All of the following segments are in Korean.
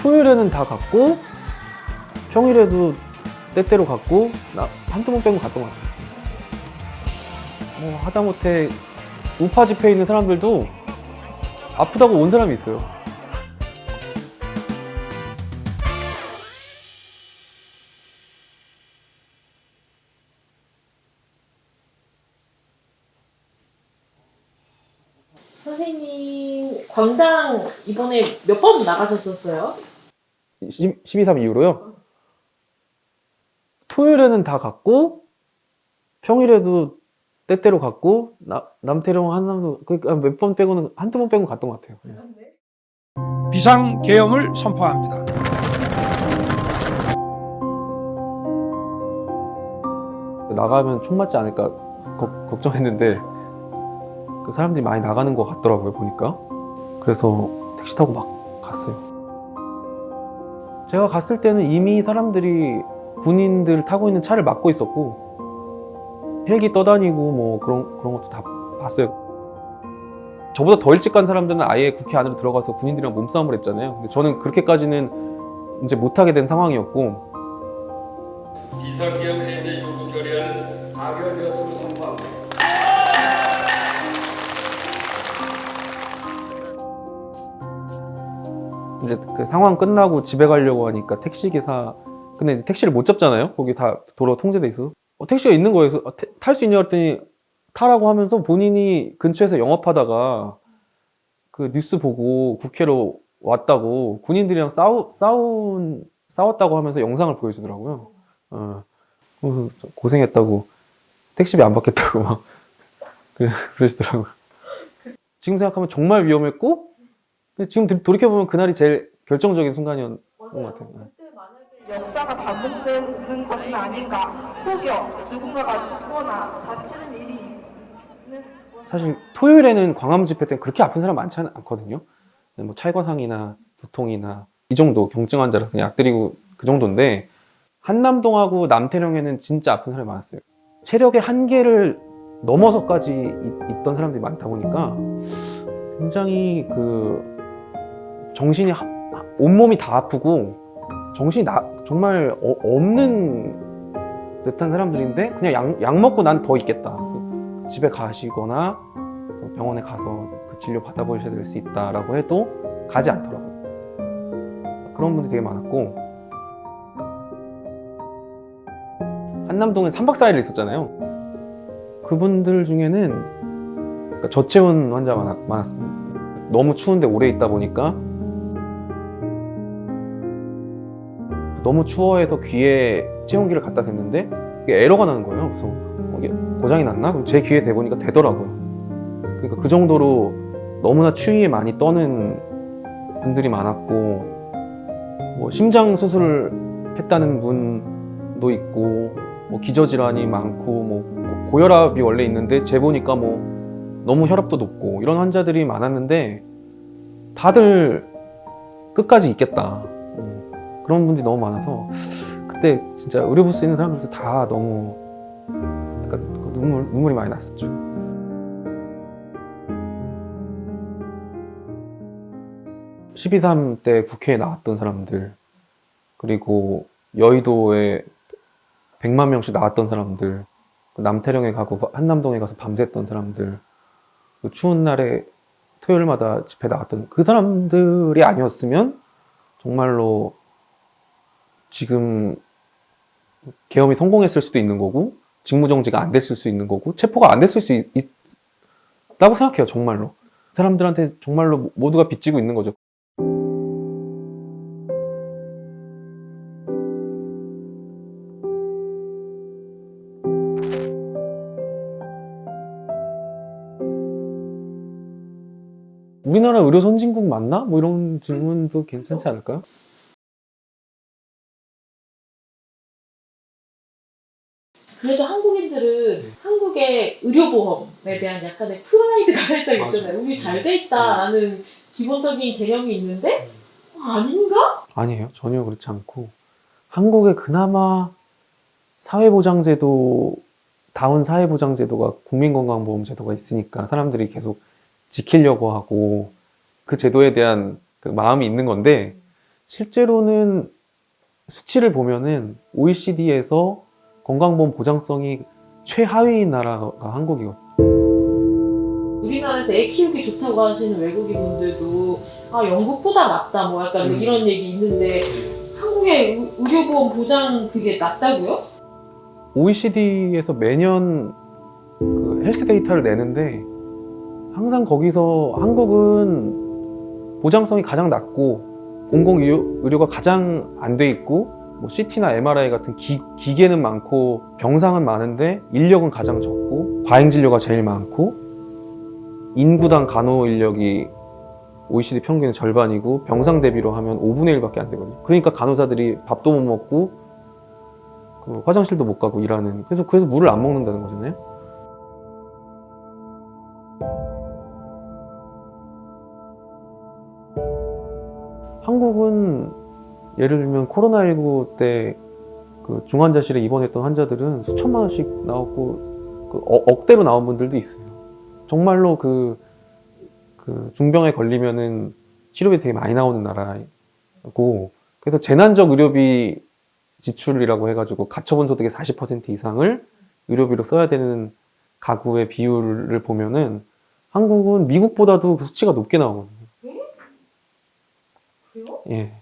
토요일에는 다 갔고 평일에도 때때로 갔고 한두 번 빼고 갔던 것 같아요. 뭐 하다못해 우파 집회에 있는 사람들도 아프다고 온 사람이 있어요. 선생님 광장 이번에 몇 번 나가셨었어요? 12.3 이후로요. 토요일에는 다 갔고 평일에도 때때로 갔고 남태령 한남도 그러니까 몇 번 빼고는 한두 번 빼고 갔던 것 같아요. 비상계엄을 선포합니다. 나가면 총 맞지 않을까 걱정했는데 그 사람들이 많이 나가는 것 같더라고요, 보니까. 그래서 택시 타고 막 갔어요. 제가 갔을 때는 이미 사람들이 군인들 타고 있는 차를 막고 있었고 헬기 떠다니고 뭐 그런 것도 다 봤어요. 저보다 더 일찍 간 사람들은 아예 국회 안으로 들어가서 군인들이랑 몸싸움을 했잖아요. 근데 저는 그렇게까지는 이제 못하게 된 상황이었고. 비상계엄 해제 요구 결의안을 가결되었음을 선포합니다. 이제 그 상황 끝나고 집에 가려고 하니까 근데 이제 택시를 못 잡잖아요. 거기 다 도로 통제돼 있어. 택시가 있는 거예요. 탈 수 있냐 했더니 타라고 하면서 본인이 근처에서 영업하다가 그 뉴스 보고 국회로 왔다고 군인들이랑 싸웠다고 하면서 영상을 보여주더라고요. 그래서 고생했다고 택시비 안 받겠다고 막 그러시더라고요. 지금 생각하면 정말 위험했고 근데 지금 돌이켜보면 그날이 제일 결정적인 순간이었던 것 같아요. 역사가 반복되는 것은 아닌가. 혹여 누군가가 죽거나 다치는 일이 있는 사실 토요일에는 광화문 집회 때는 그렇게 아픈 사람 많지 않거든요. 뭐 찰과상이나 두통이나 이 정도 경증 환자라서 그냥 약 드리고 그 정도인데 한남동하고 남태령에는 진짜 아픈 사람이 많았어요. 체력의 한계를 넘어서까지 있던 사람들이 많다 보니까 굉장히 그 정신이 온몸이 다 아프고 정신이 정말 없는 듯한 사람들인데 그냥 약 먹고 난 더 있겠다. 집에 가시거나 병원에 가서 그 진료 받아보셔야 될 수 있다라고 해도 가지 않더라고요. 그런 분들이 되게 많았고 한남동에 3박 4일 있었잖아요. 그분들 중에는 그러니까 저체온 환자가 많았습니다. 너무 추운데 오래 있다 보니까 너무 추워해서 귀에 체온기를 갖다 댔는데 이게 에러가 나는 거예요. 그래서 이게 고장이 났나? 그럼 제 귀에 대보니까 되더라고요. 그러니까 그 정도로 너무나 추위에 많이 떠는 분들이 많았고 뭐 심장 수술을 했다는 분도 있고 뭐 기저질환이 많고 뭐 고혈압이 원래 있는데 재보니까 뭐 너무 혈압도 높고 이런 환자들이 많았는데 다들 끝까지 있겠다. 그런 분들이 너무 많아서 그때 진짜 의료부스 있는 사람들도 다 너무 약간 눈물이 많이 났었죠. (12.3) 때 국회에 나왔던 사람들 그리고 여의도에 100만 명씩 나왔던 사람들 남태령에 가고 한남동에 가서 밤샜던 사람들 그 추운 날에 토요일마다 집회 나왔던 그 사람들이 아니었으면 정말로 지금 계엄이 성공했을 수도 있는 거고 직무정지가 안 됐을 수 있는 거고 체포가 안 됐을 수 있다고 생각해요. 정말로 그 사람들한테 정말로 모두가 빚지고 있는 거죠. 우리나라 의료 선진국 맞나? 뭐 이런 질문도 괜찮지 않을까요? 그래도 한국인들은 한국의 의료보험에 대한 약간의 프라이드가 살짝 있잖아요. 우리 잘 돼 있다라는 기본적인 개념이 있는데 아닌가? 아니에요. 전혀 그렇지 않고 한국에 그나마 다운 사회보장제도가 국민건강보험제도가 있으니까 사람들이 계속 지키려고 하고 그 제도에 대한 그 마음이 있는 건데 실제로는 수치를 보면은 OECD에서 건강보험 보장성이 최하위인 나라가 한국이거든요. 우리나라에서 애 키우기 좋다고 하시는 외국인 분들도 영국보다 낫다 뭐 약간 이런 얘기 있는데 한국의 의료보험 보장 그게 낫다고요? OECD에서 매년 그 헬스 데이터를 내는데 항상 거기서 한국은 보장성이 가장 낮고 공공의료가 가장 안 돼 있고 뭐 CT나 MRI 같은 기계는 많고 병상은 많은데 인력은 가장 적고 과잉진료가 제일 많고 인구당 간호 인력이 OECD 평균의 절반이고 병상 대비로 하면 5분의 1밖에 안 되거든요. 그러니까 간호사들이 밥도 못 먹고 그 화장실도 못 가고 일하는, 그래서 물을 안 먹는다는 거잖아요. 한국은 예를 들면 코로나19 때 그 중환자실에 입원했던 환자들은 수천만 원씩 나왔고 그 억대로 나온 분들도 있어요. 정말로 그 중병에 걸리면은 치료비 되게 많이 나오는 나라고, 그래서 재난적 의료비 지출이라고 해가지고 가처분 소득의 40% 이상을 의료비로 써야 되는 가구의 비율을 보면은 한국은 미국보다도 그 수치가 높게 나오거든요. 그래요? 예.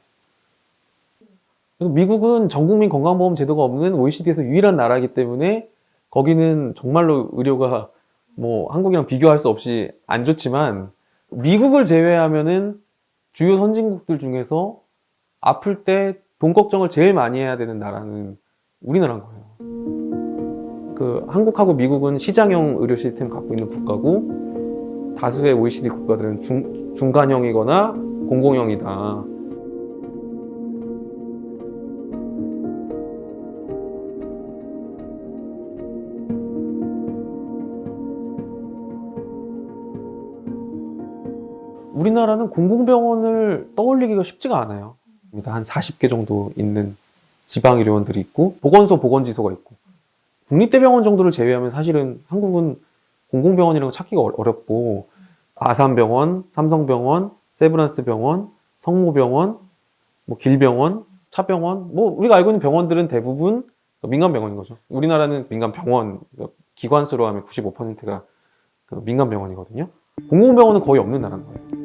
그래서 미국은 전국민 건강보험 제도가 없는 OECD에서 유일한 나라이기 때문에 거기는 정말로 의료가 뭐 한국이랑 비교할 수 없이 안 좋지만, 미국을 제외하면은 주요 선진국들 중에서 아플 때 돈 걱정을 제일 많이 해야 되는 나라는 우리나라인 거예요. 그 한국하고 미국은 시장형 의료 시스템을 갖고 있는 국가고, 다수의 OECD 국가들은 중간형이거나 공공형이다. 우리나라는 공공병원을 떠올리기가 쉽지가 않아요. 한 40개 정도 있는 지방의료원들이 있고 보건소, 보건지소가 있고, 국립대병원 정도를 제외하면 사실은 한국은 공공병원이라고 찾기가 어렵고, 아산병원, 삼성병원, 세브란스병원, 성모병원, 뭐 길병원, 차병원, 뭐 우리가 알고 있는 병원들은 대부분 민간병원인 거죠. 우리나라는 민간병원, 기관수로 하면 95%가 민간병원이거든요. 공공병원은 거의 없는 나라인 거예요.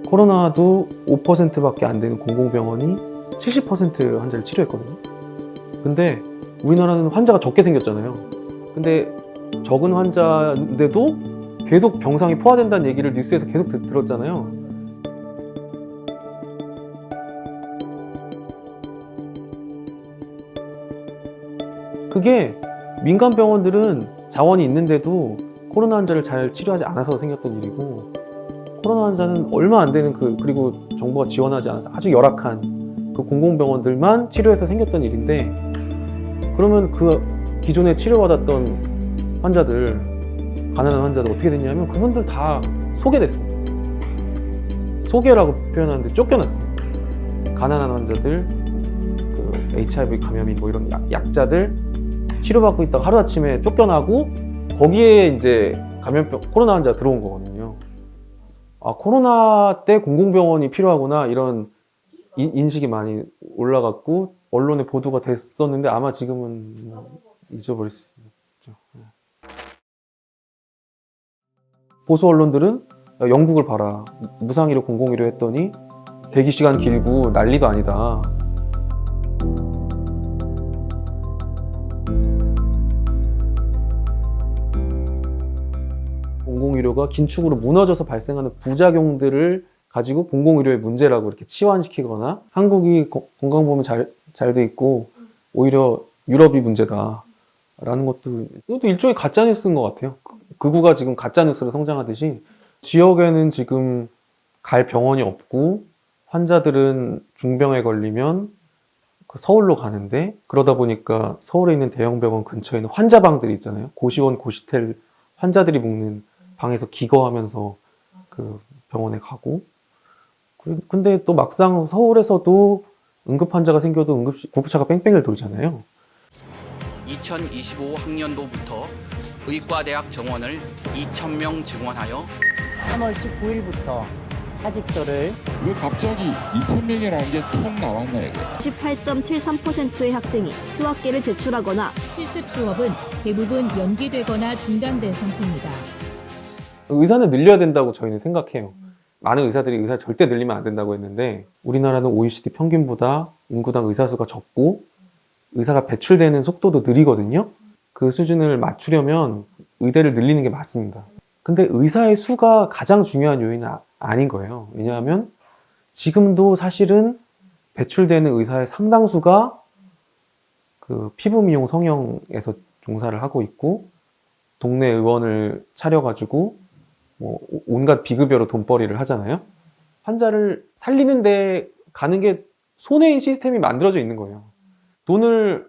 코로나도 5%밖에 안 되는 공공병원이 70% 환자를 치료했거든요. 근데 우리나라는 환자가 적게 생겼잖아요. 근데 적은 환자인데도 계속 병상이 포화된다는 얘기를 뉴스에서 계속 들었잖아요. 그게 민간 병원들은 자원이 있는데도 코로나 환자를 잘 치료하지 않아서 생겼던 일이고, 코로나 환자는 얼마 안 되는 그리고 정부가 지원하지 않아서 아주 열악한 그 공공병원들만 치료해서 생겼던 일인데, 그러면 그 기존에 치료받았던 환자들, 가난한 환자들 어떻게 됐냐면 그분들 다 소개됐어요. 소개라고 표현하는데 쫓겨났어요. 가난한 환자들, 그 HIV 감염인 뭐 이런 약자들 치료받고 있다가 하루아침에 쫓겨나고, 거기에 이제 코로나 환자가 들어온 거거든요. 아, 코로나 때 공공병원이 필요하구나, 이런 인식이 많이 올라갔고 언론에 보도가 됐었는데 아마 지금은 잊어버릴 수 있죠. 보수 언론들은 영국을 봐라, 무상의료 공공의료 했더니 대기시간 길고 난리도 아니다. 공공의료가 긴축으로 무너져서 발생하는 부작용들을 가지고 공공의료의 문제라고 이렇게 치환시키거나, 한국이 건강보험이 잘 돼 있고 오히려 유럽이 문제다라는 것도, 이것도 일종의 가짜뉴스인 것 같아요. 극우가 지금 가짜뉴스로 성장하듯이 지역에는 지금 갈 병원이 없고 환자들은 중병에 걸리면 서울로 가는데, 그러다 보니까 서울에 있는 대형 병원 근처에는 환자방들이 있잖아요. 고시원, 고시텔 환자들이 묵는 방에서 기거하면서 그 병원에 가고, 근데 또 막상 서울에서도 응급 환자가 생겨도 구급차가 뺑뺑이를 돌잖아요. 2025 학년도부터 의과대학 정원을 2,000명 증원하여 3월 19일부터 사직서를 왜 갑자기 2,000명이라는 게 톡 나왔나 이거? 18.73%의 학생이 휴학계를 제출하거나 실습 수업은 대부분 연기되거나 중단된 상태입니다. 의사는 늘려야 된다고 저희는 생각해요. 많은 의사들이 의사 절대 늘리면 안 된다고 했는데 우리나라는 OECD 평균보다 인구당 의사 수가 적고 의사가 배출되는 속도도 느리거든요. 그 수준을 맞추려면 의대를 늘리는 게 맞습니다. 근데 의사의 수가 가장 중요한 요인은 아닌 거예요. 왜냐하면 지금도 사실은 배출되는 의사의 상당수가 그 피부 미용 성형에서 종사를 하고 있고 동네 의원을 차려가지고 뭐 온갖 비급여로 돈벌이를 하잖아요. 환자를 살리는데 가는 게 손해인 시스템이 만들어져 있는 거예요. 돈을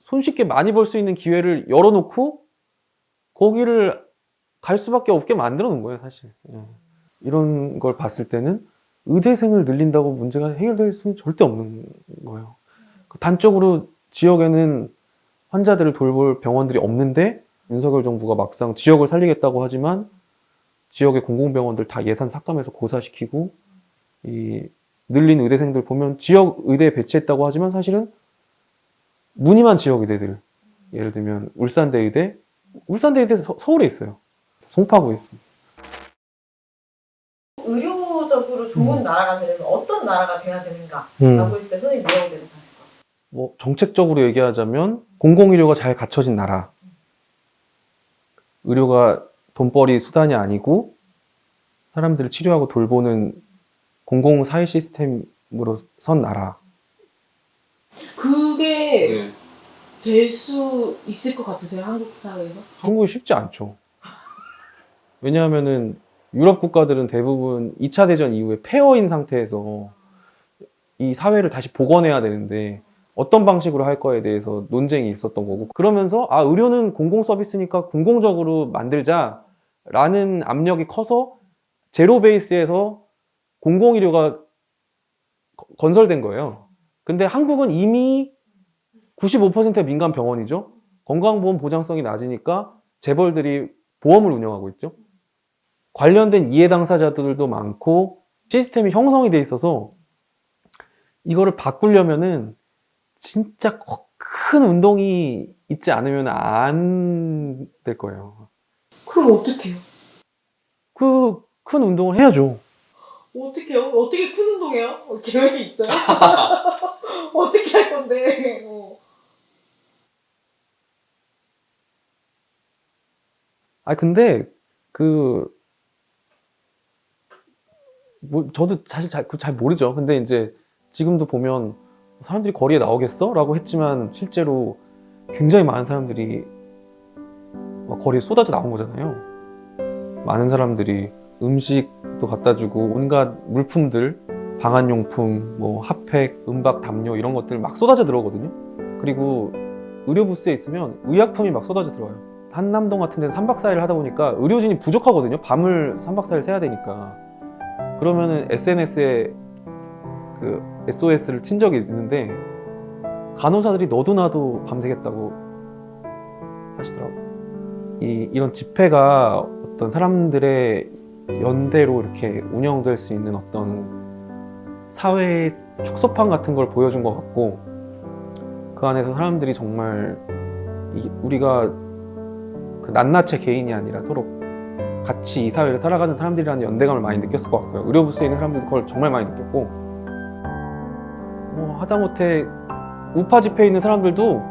손쉽게 많이 벌 수 있는 기회를 열어놓고 거기를 갈 수밖에 없게 만들어 놓은 거예요, 사실. 예. 이런 걸 봤을 때는 의대생을 늘린다고 문제가 해결될 수는 절대 없는 거예요. 단적으로 지역에는 환자들을 돌볼 병원들이 없는데 윤석열 정부가 막상 지역을 살리겠다고 하지만 지역의 공공병원들 다 예산 삭감해서 고사시키고 이 늘린 의대생들 보면 지역 의대에 배치했다고 하지만 사실은 무늬만 지역 의대들, 예를 들면 울산대 의대 서울에 있어요. 송파구에 있습니다. 의료적으로 좋은 나라가 되려면 어떤 나라가 돼야 되는가라고 했을 때 선생님 뭐라고 대답하실까요? 뭐 정책적으로 얘기하자면 공공의료가 잘 갖춰진 나라, 의료가 돈벌이 수단이 아니고 사람들을 치료하고 돌보는 공공사회 시스템으로 선 나라. 그게 될 수 있을 것 같으세요? 한국 사회에서? 한국이 쉽지 않죠. 왜냐하면은 유럽 국가들은 대부분 2차 대전 이후에 폐허인 상태에서 이 사회를 다시 복원해야 되는데 어떤 방식으로 할 거에 대해서 논쟁이 있었던 거고, 그러면서 의료는 공공 서비스니까 공공적으로 만들자라는 압력이 커서 제로 베이스에서 공공의료가 건설된 거예요. 근데 한국은 이미 95%의 민간 병원이죠. 건강보험 보장성이 낮으니까 재벌들이 보험을 운영하고 있죠. 관련된 이해 당사자들도 많고 시스템이 형성이 돼 있어서 이거를 바꾸려면은 진짜 큰 운동이 있지 않으면 안 될 거예요. 그럼 어떻게 해요? 그 큰 운동을 해야죠. 어떻게 해요? 어떻게 큰 운동해요? 계획이 있어요? 어떻게 할 건데? 근데 저도 사실 잘 모르죠. 근데 이제 지금도 보면 사람들이 거리에 나오겠어? 라고 했지만 실제로 굉장히 많은 사람들이 막 거리에 쏟아져 나온 거잖아요. 많은 사람들이 음식도 갖다 주고 온갖 물품들, 방한용품, 뭐 핫팩, 은박, 담요 이런 것들 막 쏟아져 들어오거든요. 그리고 의료 부스에 있으면 의약품이 막 쏟아져 들어와요. 한남동 같은 데는 3박 4일 하다 보니까 의료진이 부족하거든요. 밤을 3박 4일 새야 되니까. 그러면은 SNS에 그 SOS를 친 적이 있는데 간호사들이 너도 나도 밤새겠다고 하시더라고요. 이런 집회가 어떤 사람들의 연대로 이렇게 운영될 수 있는 어떤 사회의 축소판 같은 걸 보여준 것 같고, 그 안에서 사람들이 정말 우리가 그 낱낱의 개인이 아니라 서로 같이 이 사회를 살아가는 사람들이라는 연대감을 많이 느꼈을 것 같고요. 의료부스에 있는 사람들도 그걸 정말 많이 느꼈고, 뭐 하다못해 우파 집회에 있는 사람들도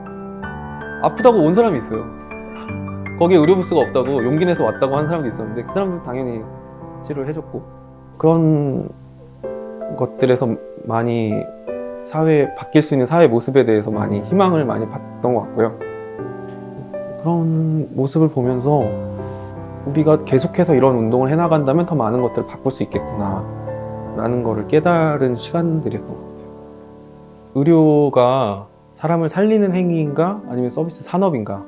아프다고 온 사람이 있어요. 거기에 의료부스가 없다고 용기 내서 왔다고 한 사람도 있었는데 그 사람도 당연히 치료를 해줬고, 그런 것들에서 많이 바뀔 수 있는 사회 모습에 대해서 많이 희망을 많이 봤던 것 같고요. 그런 모습을 보면서 우리가 계속해서 이런 운동을 해나간다면 더 많은 것들을 바꿀 수 있겠구나 라는 거를 깨달은 시간들이었던 것 같아요. 의료가 사람을 살리는 행위인가 아니면 서비스 산업인가,